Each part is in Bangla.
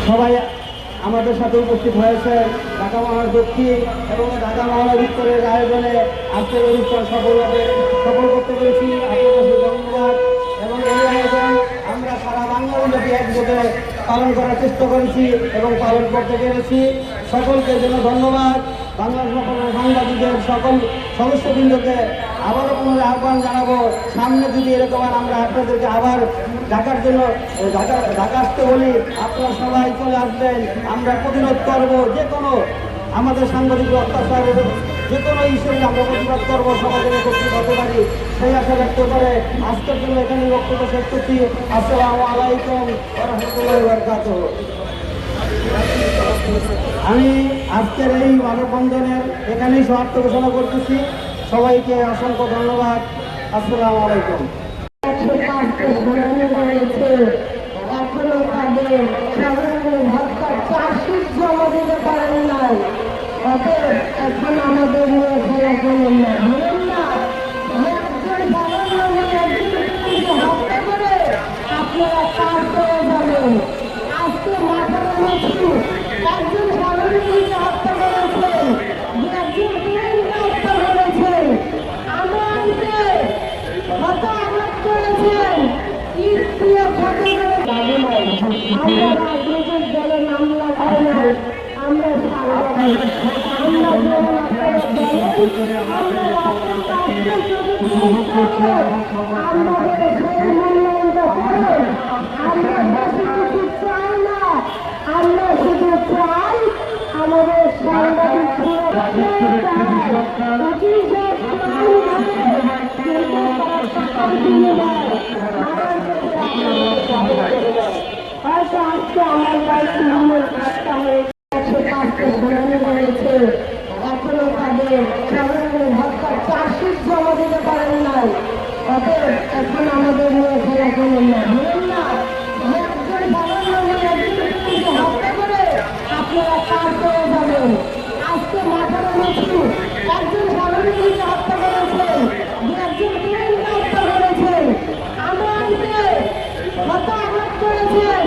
সবাই আমাদের সাথে উপস্থিত হয়েছে। ঢাকা মহানগর দক্ষিণ এবং ঢাকা মহানগর উত্তরের আয়োজনে আজকের অনুষ্ঠান সফল করতে পেরেছি। আপনাদের ধন্যবাদ। এবং এই আয়োজন আমরা সারা বাংলাদেশে একযোগে পালন করার চেষ্টা করেছি এবং পালন করতে পেরেছি। সকলকে জন্য ধন্যবাদ। বাংলার সকল সাংবাদিকদের সকল সদস্যবৃন্দকে আবারও পুনরায় আহ্বান জানাবো, সামনে যদি এরকম আমরা আপনাদেরকে আবার ঢাকার জন্য ঢাকা আসতে বলি, আপনারা সবাই চলে আসবেন। আমরা প্রতিরোধ করবো যে কোনো আমাদের সাংবাদিক অত্যাচারের যে কোনো ইস্যুতে আমরা প্রতিবাদ করবো, সমাজের একত্রিত হতে পারি সেই আশা ব্যক্ত করে আজকের জন্য এখানে বক্তব্য শেষ করছি। আসসালামু আলাইকুম ওয়া রাহমাতুল্লাহি ওয়া বারাকাতুহু। আমি আজকের এই মানববন্ধনের এখানেই সমাপ্ত ঘোষণা করতেছি। সবাইকে অসংখ্য ধন্যবাদ। আসসালামু আলাইকুম। এখনো তাদের সাধারণ হত্যা চার্জশিট জমা দিতে পারেন নাই। অতএব এখন আমাদের নিয়ে খেলা করেন না, বলেন না একজন সাধারণ হত্যা করে আপনারা কাজ করে যাবেন। আজকে মাথার মৃত্যু একজন সাধারণকে হত্যা করেছেন, একজন হত্যা করেছেন, আমাকে হতাহত করেছেন। আমরা রাজনৈতিক দলের নাম লাগাই না, আমরা চাই না, আমরা শুধু চাই আমাদের সাংবাদিক হয়তো আজকে আমার বাড়িতে কাজটা হয়ে 105টা ঘোরানো হয়েছে। এখনো তাদের সাধারণ হত্যা চার্জশিট জমা দিতে পারেন নাই। অতএব এখন আমাদের নিয়ে খেলা করেন না, বলেন না একজন সাধারণ হত্যা করে আপনারা কাজ করে যাবেন। আজকে মাথার মৃত্যু একজন সাধারণকে হত্যা করেছেন, একজন হত্যা করেছেন, আমাকে হতাহত করেছেন।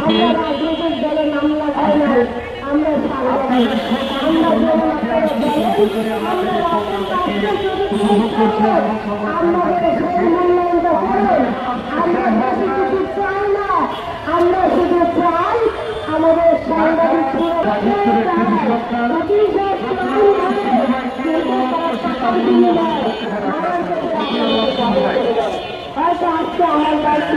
আমরা রাজনৈতিক দলের নাম লাগাই না, আমরা চাই না, আমরা শুধু চাই আমাদের সাংবাদিক হয়তো আজকে আমার বাড়িতে